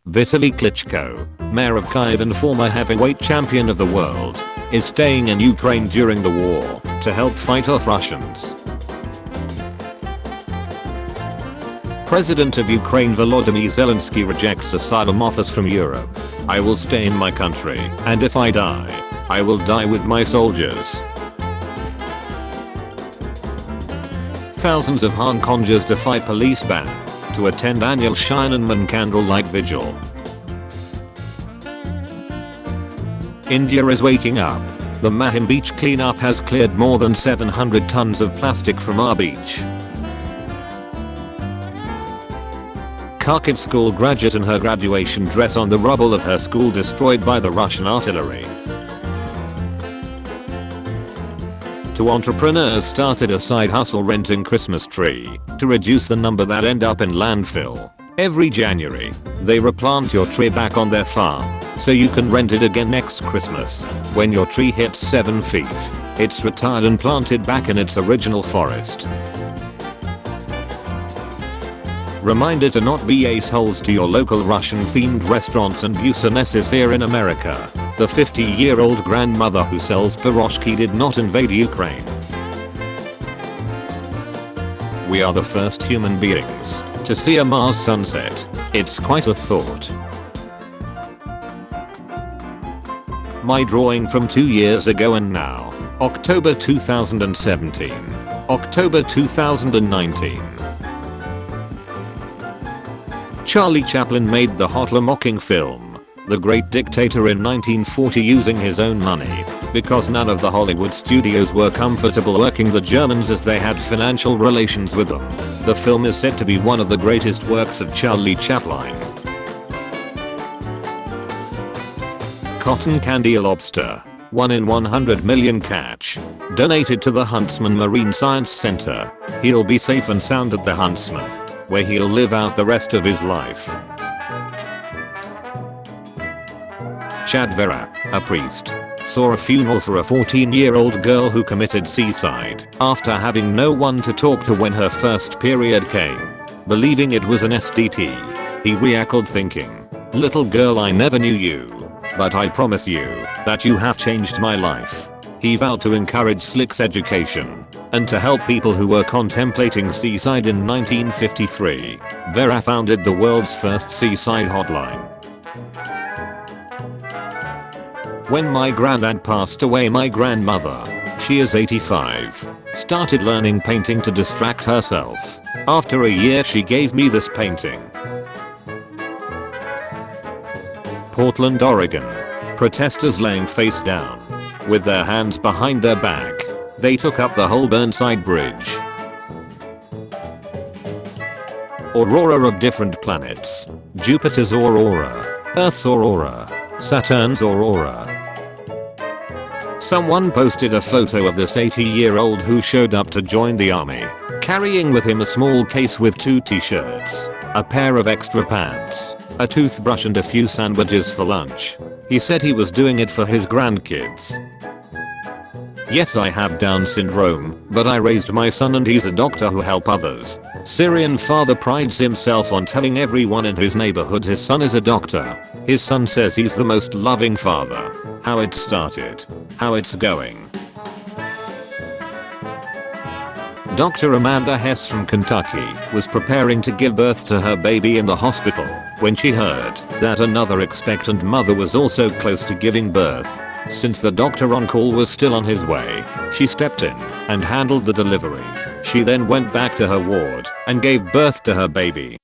Vitaly Klitschko, mayor of Kyiv and former heavyweight champion of the world, is staying in Ukraine during the war to help fight off Russians. President of Ukraine Volodymyr Zelensky rejects asylum offers from Europe. I will stay in my country, and if I die, I will die with my soldiers. Thousands of Hong Kongers defy police ban to attend annual Shannon candlelight vigil. India is waking up. The Mahim beach cleanup has cleared more than 700 tons of plastic from our beach. Kharkiv school graduate in her graduation dress on the rubble of her school destroyed by the Russian artillery. Two entrepreneurs started a side hustle renting Christmas tree to reduce the number that end up in landfill. Every January, they replant your tree back on their farm so you can rent it again next Christmas. When your tree hits 7 feet, it's retired and planted back in its original forest. Reminder to not be assholes to your local Russian-themed restaurants and businesses here in America. The 50-year-old grandmother who sells pierogi did not invade Ukraine. We are the first human beings to see a Mars sunset. It's quite a thought. My drawing from 2 years ago and now. October 2017. October 2019. Charlie Chaplin made the Hitler mocking film, The Great Dictator, in 1940 using his own money, because none of the Hollywood studios were comfortable working the Germans as they had financial relations with them. The film is said to be one of the greatest works of Charlie Chaplin. Cotton candy lobster, 1 in 100 million catch, donated to the Huntsman Marine Science Center. He'll be safe and sound at the Huntsman, where he'll live out the rest of his life. Chad Vera, a priest, saw a funeral for a 14-year-old girl who committed suicide after having no one to talk to when her first period came. Believing it was an STD, he reacted thinking, "Little girl, I never knew you, but I promise you that you have changed my life." He vowed to encourage sex education and to help people who were contemplating suicide. In 1953, Vera founded the world's first suicide hotline. When my granddad passed away, my grandmother, she is 85, started learning painting to distract herself. After a year, she gave me this painting. Portland, Oregon. Protesters laying face down with their hands behind their back. They took up the whole Burnside Bridge. Aurora of different planets. Jupiter's Aurora, Earth's Aurora, Saturn's Aurora. Someone posted a photo of this 80-year-old who showed up to join the army, carrying with him a small case with 2 t-shirts, a pair of extra pants, a toothbrush and a few sandwiches for lunch. He said he was doing it for his grandkids. Yes, I have Down syndrome, but I raised my son and he's a doctor who help others. Syrian father prides himself on telling everyone in his neighborhood his son is a doctor. His son says he's the most loving father. How it started. How it's going. Dr. Amanda Hess from Kentucky was preparing to give birth to her baby in the hospital when she heard that another expectant mother was also close to giving birth. Since the doctor on call was still on his way, she stepped in and handled the delivery. She then went back to her ward and gave birth to her baby.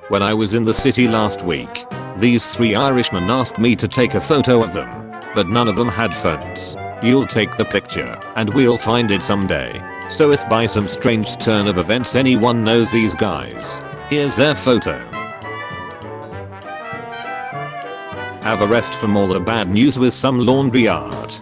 When I was in the city last week, these 3 Irishmen asked me to take a photo of them, but none of them had phones. You'll take the picture and we'll find it someday. So if by some strange turn of events anyone knows these guys, here's their photo. Have a rest from all the bad news with some laundry art.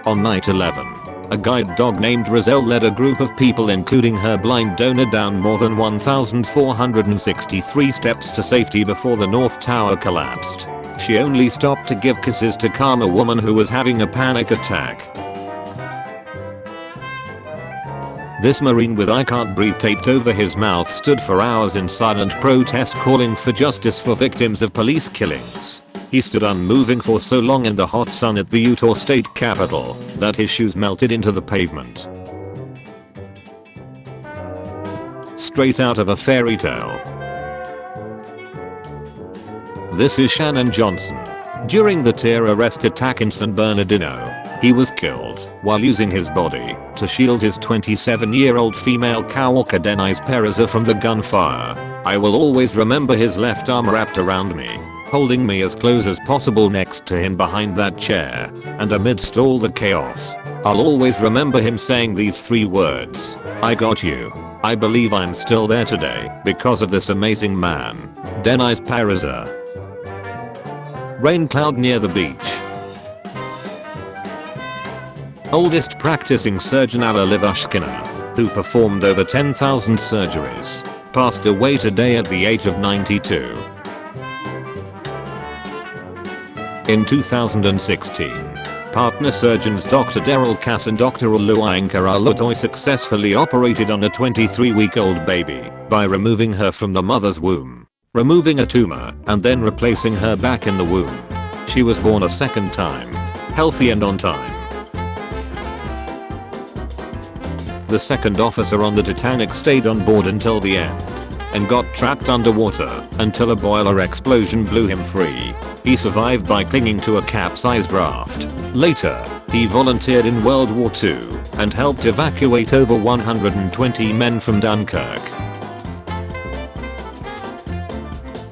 On night 11, a guide dog named Roselle led a group of people, including her blind donor, down more than 1,463 steps to safety before the North Tower collapsed. She only stopped to give kisses to calm a woman who was having a panic attack. This Marine with "I can't breathe" taped over his mouth stood for hours in silent protest calling for justice for victims of police killings. He stood unmoving for so long in the hot sun at the Utah state capitol that his shoes melted into the pavement. Straight out of a fairy tale. This is Shannon Johnson. During the terrorist attack in San Bernardino, he was killed while using his body to shield his 27-year-old female coworker Denise Pereza from the gunfire. I will always remember his left arm wrapped around me, holding me as close as possible next to him behind that chair, and amidst all the chaos, I'll always remember him saying these 3 words: "I got you." I believe I'm still there today because of this amazing man, Denise Pereza. Rain cloud near the beach. Oldest practicing surgeon Alla Livashkina, who performed over 10,000 surgeries, passed away today at the age of 92. In 2016, partner surgeons Dr. Daryl Cass and Dr. Oluwainka Olutoy successfully operated on a 23-week-old baby by removing her from the mother's womb, removing a tumor, and then replacing her back in the womb. She was born a second time, healthy and on time. The second officer on the Titanic stayed on board until the end and got trapped underwater until a boiler explosion blew him free. He survived by clinging to a capsized raft. Later, he volunteered in World War II and helped evacuate over 120 men from Dunkirk.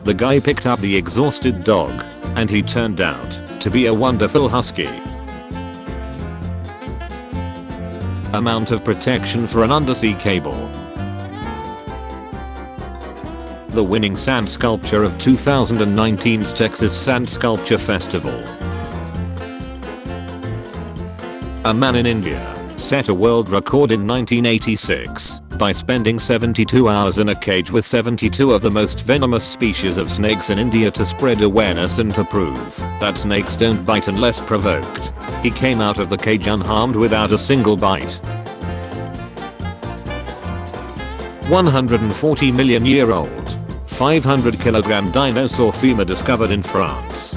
The guy picked up the exhausted dog, and he turned out to be a wonderful husky. Amount of protection for an undersea cable. The winning sand sculpture of 2019's Texas Sand Sculpture Festival. A man in India set a world record in 1986 by spending 72 hours in a cage with 72 of the most venomous species of snakes in India to spread awareness and to prove that snakes don't bite unless provoked. He came out of the cage unharmed without a single bite. 140 million year old, 500 kilogram dinosaur femur discovered in France.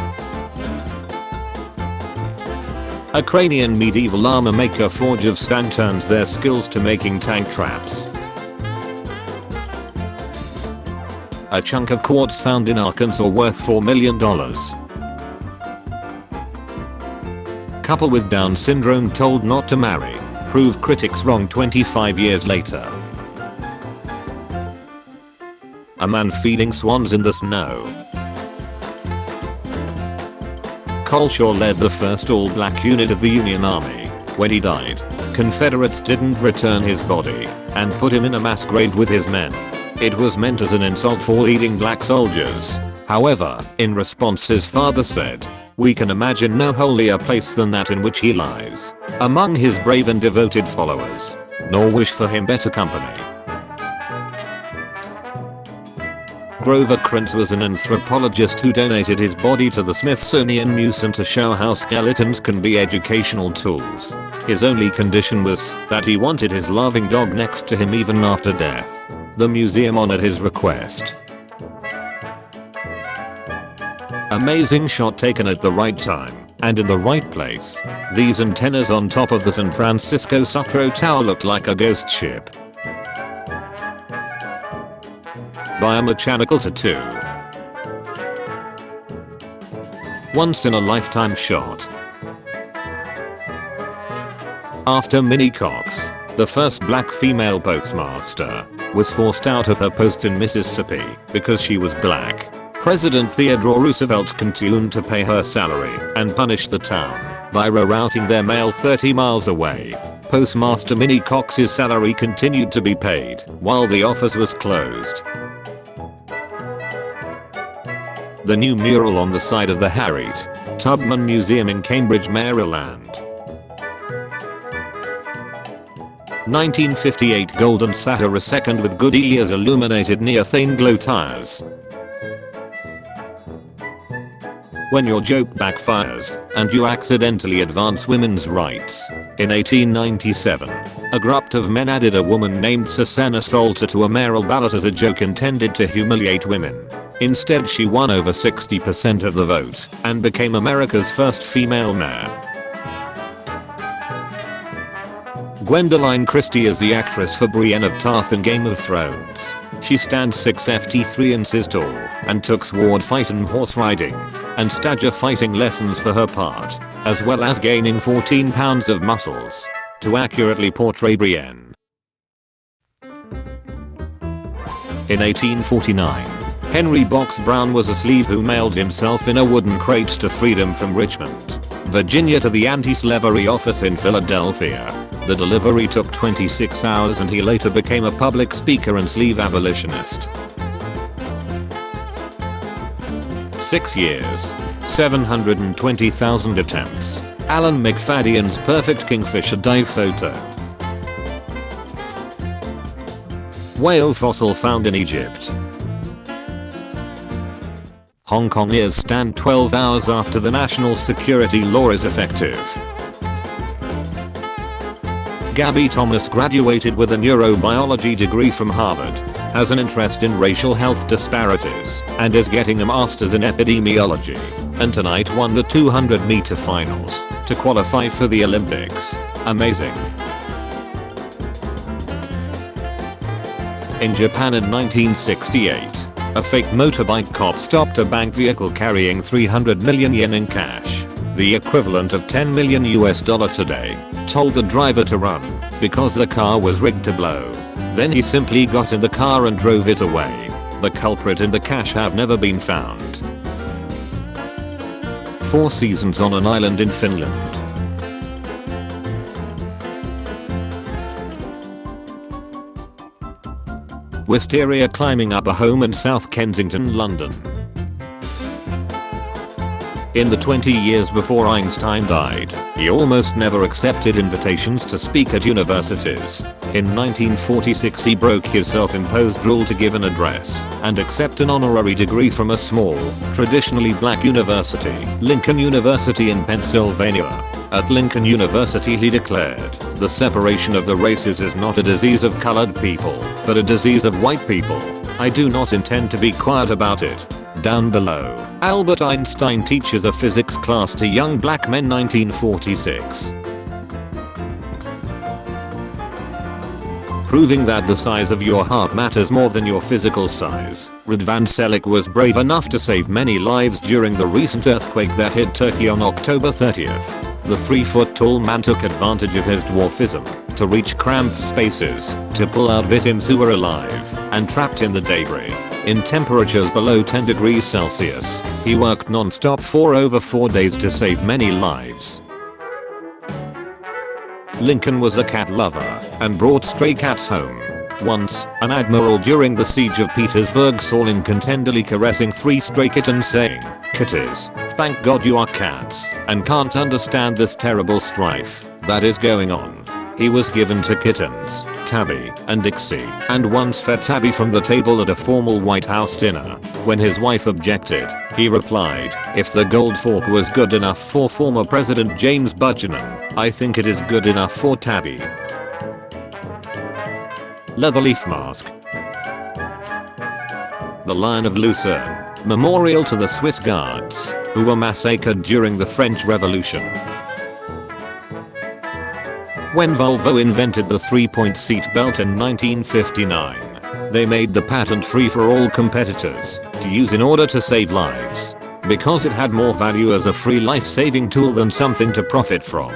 A Ukrainian medieval armor maker Forge of Svan turns their skills to making tank traps. A chunk of quartz found in Arkansas worth $4 million. Couple with Down syndrome told not to marry, prove critics wrong 25 years later. A man feeding swans in the snow. Coleshaw led the first all-black unit of the Union Army. When he died, Confederates didn't return his body and put him in a mass grave with his men. It was meant as an insult for leading black soldiers. However, in response his father said, "We can imagine no holier place than that in which he lies, among his brave and devoted followers, nor wish for him better company." Grover Krintz was an anthropologist who donated his body to the Smithsonian Museum to show how skeletons can be educational tools. His only condition was that he wanted his loving dog next to him even after death. The museum honored his request. Amazing shot taken at the right time and in the right place. These antennas on top of the San Francisco Sutro Tower looked like a ghost ship. Biomechanical tattoo. Once in a lifetime shot. After Minnie Cox, the first black female postmaster, was forced out of her post in Mississippi because she was black, President Theodore Roosevelt continued to pay her salary and punish the town by rerouting their mail 30 miles away. Postmaster Minnie Cox's salary continued to be paid while the office was closed. The new mural on the side of the Harriet Tubman Museum in Cambridge, Maryland. 1958 Golden Satyr II with Goodyear's illuminated neothane glow tires. when your joke backfires and you accidentally advance women's rights. In 1897, a group of men added a woman named Susanna Salter to a mayoral ballot as a joke intended to humiliate women. Instead, she won over 60% of the vote and became America's first female mayor. Gwendoline Christie is the actress for Brienne of Tarth in Game of Thrones. She stands 6 ft 3 inches tall and took sword fight and horse riding and stature fighting lessons for her part, as well as gaining 14 pounds of muscles to accurately portray Brienne. In 1849, Henry Box Brown was a slave who mailed himself in a wooden crate to freedom from Richmond, Virginia to the anti-slavery office in Philadelphia. The delivery took 26 hours and he later became a public speaker and slave abolitionist. 6 years, 720,000 attempts. Alan McFadden's perfect kingfisher dive photo. Whale fossil found in Egypt. Hong Kong ears stand 12 hours after the national security law is effective. Gabby Thomas graduated with a neurobiology degree from Harvard, has an interest in racial health disparities, and is getting a master's in epidemiology, and tonight won the 200-meter finals to qualify for the Olympics. Amazing. In Japan in 1968, a fake motorbike cop stopped a bank vehicle carrying 300 million yen in cash, the equivalent of $10 million today, told the driver to run because the car was rigged to blow. Then he simply got in the car and drove it away. The culprit and the cash have never been found. 4 seasons on an island in Finland. Wisteria climbing up a home in South Kensington, London. In the 20 years before Einstein died, he almost never accepted invitations to speak at universities. In 1946 he broke his self-imposed rule to give an address and accept an honorary degree from a small, traditionally black university, Lincoln University in Pennsylvania. At Lincoln University he declared, "The separation of the races is not a disease of colored people, but a disease of white people. I do not intend to be quiet about it." Down below, Albert Einstein teaches a physics class to young black men 1946. Proving that the size of your heart matters more than your physical size, Rod Van Sellick was brave enough to save many lives during the recent earthquake that hit Turkey on October 30th. The 3-foot-tall man took advantage of his dwarfism to reach cramped spaces to pull out victims who were alive and trapped in the debris. In temperatures below 10 degrees Celsius, he worked non-stop for over 4 days to save many lives. Lincoln was a cat lover and brought stray cats home. Once, an admiral during the siege of Petersburg saw Lincoln tenderly caressing 3 stray kittens saying, "Kitties, thank God you are cats and can't understand this terrible strife that is going on." He was given 2 kittens, Tabby and Dixie, and once fed Tabby from the table at a formal White House dinner. When his wife objected, he replied, "If the gold fork was good enough for former President James Buchanan, I think it is good enough for Tabby." Leatherleaf mask. The Lion of Lucerne, memorial to the Swiss guards who were massacred during the French Revolution. When Volvo invented the 3-point seat belt in 1959, they made the patent free for all competitors to use in order to save lives, because it had more value as a free life-saving tool than something to profit from.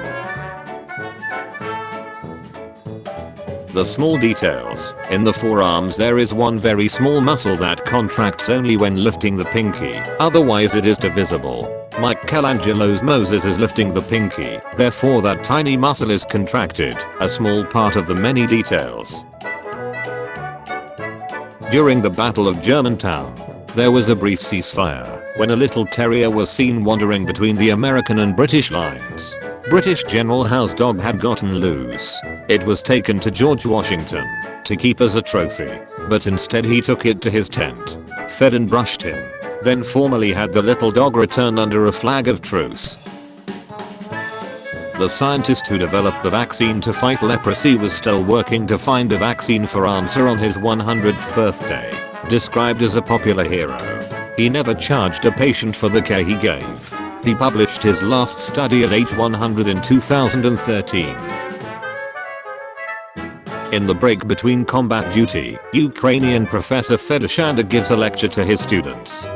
The small details. In the forearms there is one very small muscle that contracts only when lifting the pinky, otherwise it is divisible. Michelangelo's Moses is lifting the pinky, therefore that tiny muscle is contracted, a small part of the many details. During the Battle of Germantown, there was a brief ceasefire when a little terrier was seen wandering between the American and British lines. British General Howe's dog had gotten loose. It was taken to George Washington to keep as a trophy, but instead he took it to his tent, fed and brushed him. then formally had the little dog returned under a flag of truce. The scientist who developed the vaccine to fight leprosy was still working to find a vaccine for answer on his 100th birthday. Described as a popular hero, he never charged a patient for the care he gave. He published his last study at age 100 in 2013. In the break between combat duty, Ukrainian professor Fedor gives a lecture to his students.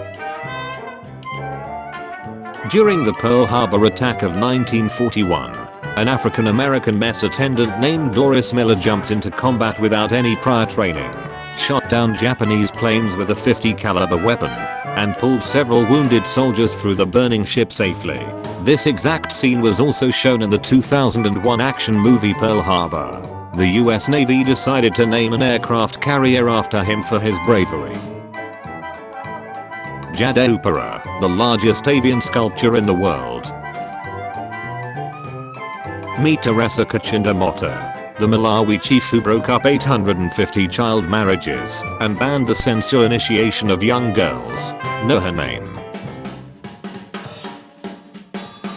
During the Pearl Harbor attack of 1941, an African-American mess attendant named Doris Miller jumped into combat without any prior training, shot down Japanese planes with a .50 caliber weapon, and pulled several wounded soldiers through the burning ship safely. This exact scene was also shown in the 2001 action movie Pearl Harbor. The US Navy decided to name an aircraft carrier after him for his bravery. Jade Opera, the largest avian sculpture in the world. Meet Theresa Kachindamoto, the Malwai Chief who broke up 850 child marriages and banned the sensual initiation of young girls. Know her name.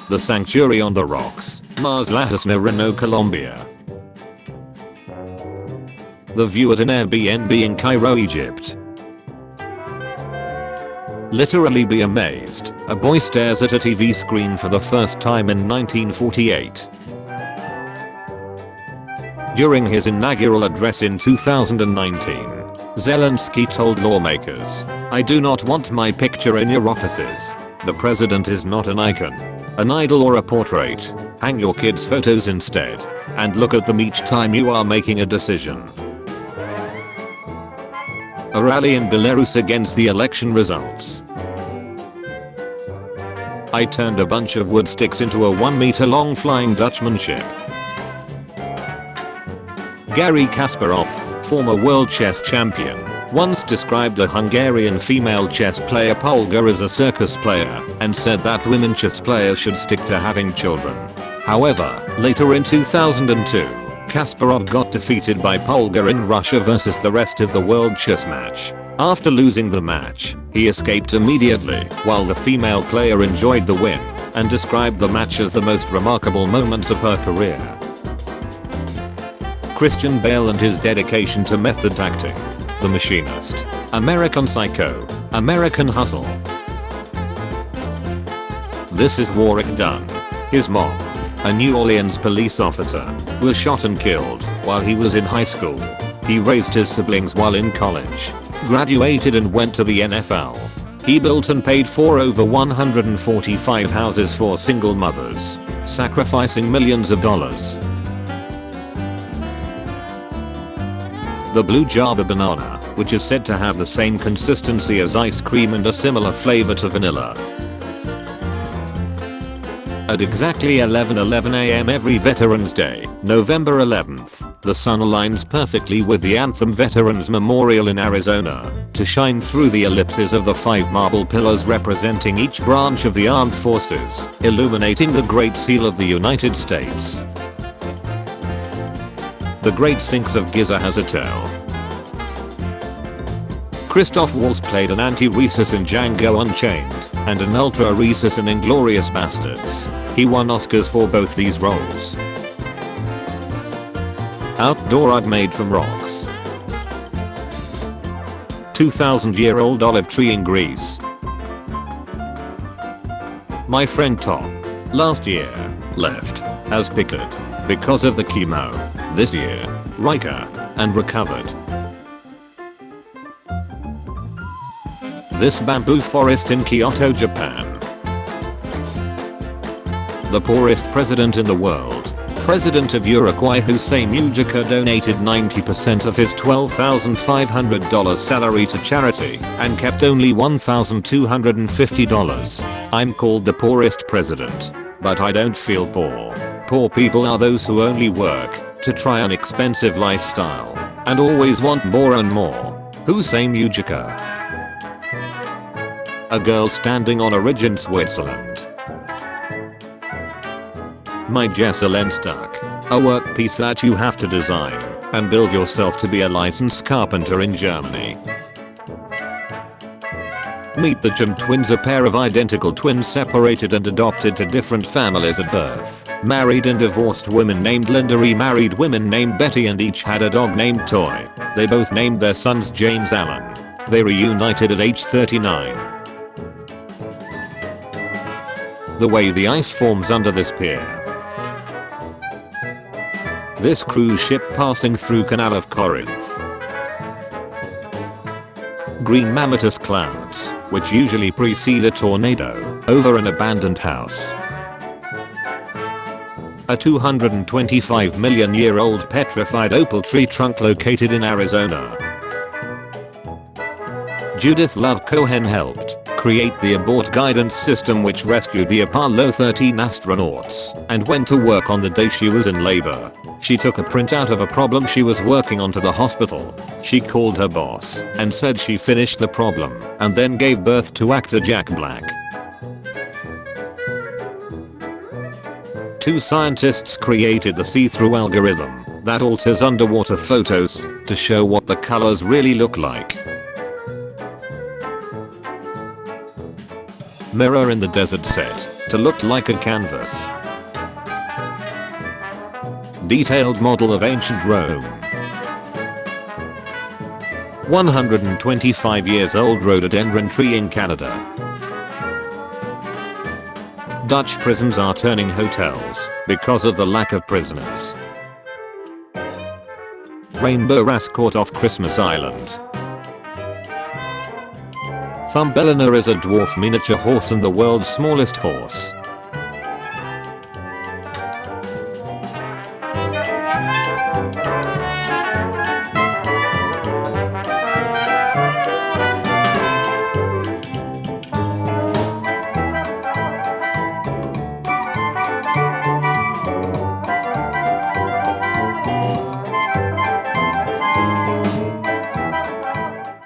The Sanctuary on the Rocks, Mars Lajas, Nariño, Colombia. The view at an Airbnb in Cairo, Egypt. Literally be amazed, a boy stares at a TV screen for the first time in 1948. During his inaugural address in 2019, Zelensky told lawmakers, "I do not want my picture in your offices. The president is not an icon, an idol or a portrait. Hang your kids' photos instead, and look at them each time you are making a decision." A rally in Belarus against the election results. I turned a bunch of wood sticks into a 1-meter long Flying Dutchman ship. Garry Kasparov, former world chess champion, once described a Hungarian female chess player Polga as a circus player and said that women chess players should stick to having children. However, later in 2002, Kasparov got defeated by Polga in Russia versus the rest of the world chess match. After losing the match, he escaped immediately while the female player enjoyed the win and described the match as the most remarkable moments of her career. Christian Bale and his dedication to method acting. The Machinist. American Psycho. American Hustle. This is Warwick Dunn. His mom, a New Orleans police officer, was shot and killed while he was in high school. He raised his siblings while in college, graduated and went to the NFL. He built and paid for over 145 houses for single mothers, sacrificing millions of dollars. The blue Java banana, which is said to have the same consistency as ice cream and a similar flavor to vanilla. At exactly 11:11 AM every Veterans Day, November 11th, the sun aligns perfectly with the Anthem Veterans Memorial in Arizona to shine through the ellipses of the 5 marble pillars representing each branch of the armed forces, illuminating the Great Seal of the United States. The Great Sphinx of Giza has a tail. Christoph Waltz played an anti-rhesus in Django Unchained and an ultra-rhesus in Inglourious Basterds. He won Oscars for both these roles. Outdoor art made from rocks. 2,000-year-old olive tree in Greece. My friend Tom, last year, left as picketed because of the chemo. This year, Riker, and recovered. This bamboo forest in Kyoto, Japan. The poorest president in the world, President of Uruguay Hussein Mujica donated 90% of his $12,500 salary to charity and kept only $1,250. I'm called the poorest president, but I don't feel poor. Poor people are those who only work to try an expensive lifestyle and always want more and more. Hussein Mujica. A girl standing on a ridge in Switzerland. My Jessalyn Stuck. A workpiece that you have to design and build yourself to be a licensed carpenter in Germany. Meet the Chim twins, a pair of identical twins separated and adopted to different families at birth. Married and divorced women named Linda, remarried women named Betty, and each had a dog named Toy. They both named their sons James Allen. They reunited at age 39. The way the ice forms under this pier. This cruise ship passing through Canal of Corinth. Green mammatus clouds, which usually precede a tornado, over an abandoned house. A 225 million year old petrified opal tree trunk located in Arizona. Judith Love Cohen helped create the abort guidance system which rescued the Apollo 13 astronauts and went to work on the day she was in labor. She took a printout of a problem she was working on to the hospital. She called her boss and said she finished the problem and then gave birth to actor Jack Black. Two scientists created the see-through algorithm that alters underwater photos to show what the colors really look like. Mirror in the desert set to look like a canvas. Detailed model of ancient Rome. 125 years old rhododendron tree in Canada. Dutch prisons are turning hotels because of the lack of prisoners. Rainbow wrasse caught off Christmas Island. Thumbelina is a dwarf miniature horse and the world's smallest horse.